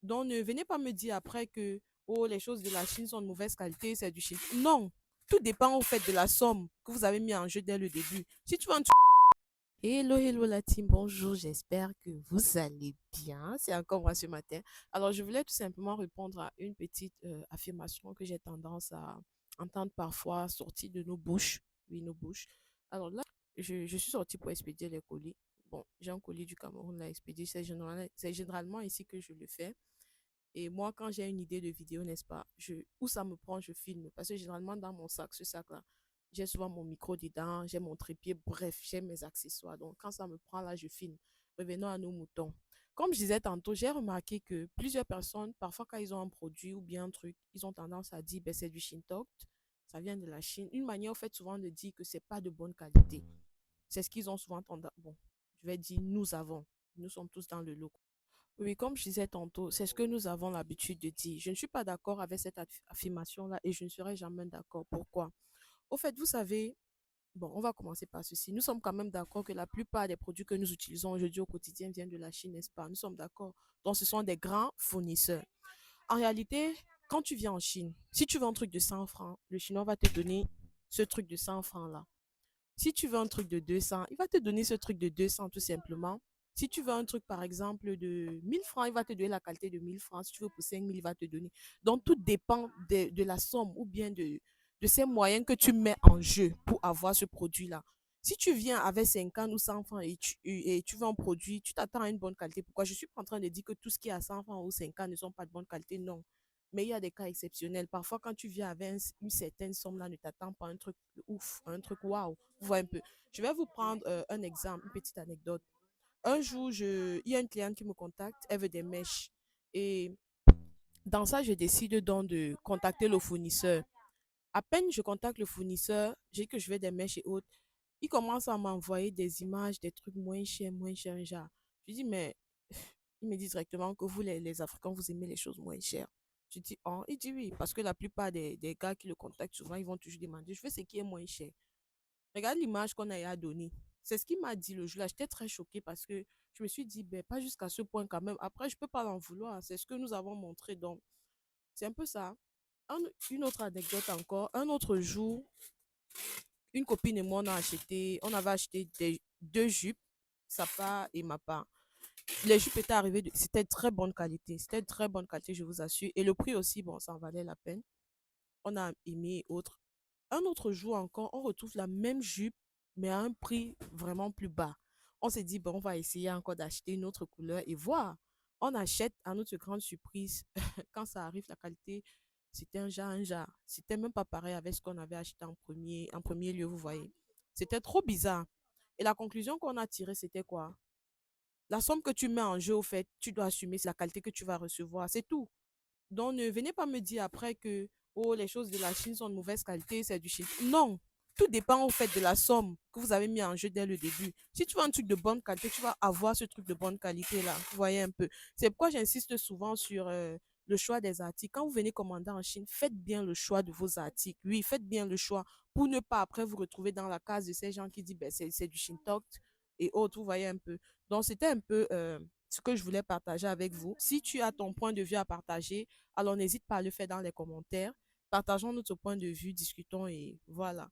Donc, ne venez pas me dire après que oh, les choses de la Chine sont de mauvaise qualité, c'est du Chine. Non, tout dépend au fait de la somme que vous avez mis en jeu dès le début. Si tu veux un truc... Hello, hello la team, bonjour, j'espère que vous allez bien. C'est encore moi ce matin. Alors, je voulais tout simplement répondre à une petite affirmation que j'ai tendance à entendre parfois sortie de nos bouches. Oui, nos bouches. Alors là, je suis sortie pour expédier les colis. Bon, j'ai un colis du Cameroun à expédier. C'est généralement ici que je le fais. Et moi, quand j'ai une idée de vidéo, n'est-ce pas, où ça me prend, je filme. Parce que généralement, dans mon sac, ce sac-là, j'ai souvent mon micro dedans, j'ai mon trépied, bref, j'ai mes accessoires. Donc, quand ça me prend, là, je filme. Revenons à nos moutons. Comme je disais tantôt, j'ai remarqué que plusieurs personnes, parfois, quand ils ont un produit ou bien un truc, ils ont tendance à dire, ben, c'est du Shintok, ça vient de la Chine. Une manière, en fait, souvent de dire que c'est pas de bonne qualité. C'est ce qu'ils ont souvent tendance. Bon, je vais dire, nous avons. Nous sommes tous dans le lot. Oui, comme je disais tantôt, c'est ce que nous avons l'habitude de dire. Je ne suis pas d'accord avec cette affirmation-là et je ne serai jamais d'accord. Pourquoi? Au fait, vous savez, bon, on va commencer par ceci. Nous sommes quand même d'accord que la plupart des produits que nous utilisons aujourd'hui au quotidien viennent de la Chine, n'est-ce pas? Nous sommes d'accord. Donc, ce sont des grands fournisseurs. En réalité, quand tu viens en Chine, si tu veux un truc de 100 francs, le Chinois va te donner ce truc de 100 francs-là. Si tu veux un truc de 200, il va te donner ce truc de 200 tout simplement. Si tu veux un truc, par exemple, de 1000 francs, il va te donner la qualité de 1000 francs. Si tu veux pour 5000, il va te donner. Donc, tout dépend de la somme ou bien de ces moyens que tu mets en jeu pour avoir ce produit-là. Si tu viens avec 50 ou 100 francs et tu veux un produit, tu t'attends à une bonne qualité. Pourquoi? Je ne suis pas en train de dire que tout ce qui est à 100 francs ou 50 ne sont pas de bonne qualité. Non. Mais il y a des cas exceptionnels. Parfois, quand tu viens avec une certaine somme là, ne t'attends pas à un truc ouf, un truc waouh. Vous voyez un peu. Je vais vous prendre un exemple, une petite anecdote. Un jour, il y a une cliente qui me contacte, elle veut des mèches. Et dans ça, je décide donc de contacter le fournisseur. À peine je contacte le fournisseur, j'ai dit que je veux des mèches et autres. Il commence à m'envoyer des images, des trucs moins chers, genre. Je dis, mais il me dit directement que vous, les Africains, vous aimez les choses moins chères. Je dis, oh, il dit oui, parce que la plupart des gars qui le contactent souvent, ils vont toujours demander, je veux ce qui est moins cher. Regarde l'image qu'on a donnée. C'est ce qu'il m'a dit le jour-là. J'étais très choquée parce que je me suis dit, ben, pas jusqu'à ce point quand même. Après, je ne peux pas l'en vouloir. C'est ce que nous avons montré. Donc, c'est un peu ça. Une autre anecdote encore. Un autre jour, une copine et moi, on avait acheté deux jupes, sa part et ma part. Les jupes étaient arrivées, c'était de très bonne qualité. C'était de très bonne qualité, je vous assure. Et le prix aussi, bon, ça en valait la peine. On a aimé et autres. Un autre jour encore, on retrouve la même jupe, mais à un prix vraiment plus bas. On s'est dit, bon, on va essayer encore d'acheter une autre couleur et voir. On achète à notre grande surprise. Quand ça arrive, la qualité, c'était un genre. C'était même pas pareil avec ce qu'on avait acheté en premier lieu, vous voyez. C'était trop bizarre. Et la conclusion qu'on a tirée, c'était quoi? La somme que tu mets en jeu, au fait, tu dois assumer, c'est la qualité que tu vas recevoir. C'est tout. Donc, ne venez pas me dire après que oh, les choses de la Chine sont de mauvaise qualité, c'est du Chine. Non, tout dépend au fait de la somme que vous avez mis en jeu dès le début. Si tu veux un truc de bonne qualité, tu vas avoir ce truc de bonne qualité là. Vous voyez un peu. C'est pourquoi j'insiste souvent sur le choix des articles. Quand vous venez commander en Chine, faites bien le choix de vos articles. Oui, faites bien le choix pour ne pas après vous retrouver dans la case de ces gens qui disent ben, c'est du Shintok et autres. Vous voyez un peu. Donc, c'était un peu ce que je voulais partager avec vous. Si tu as ton point de vue à partager, alors n'hésite pas à le faire dans les commentaires. Partageons notre point de vue, discutons et voilà.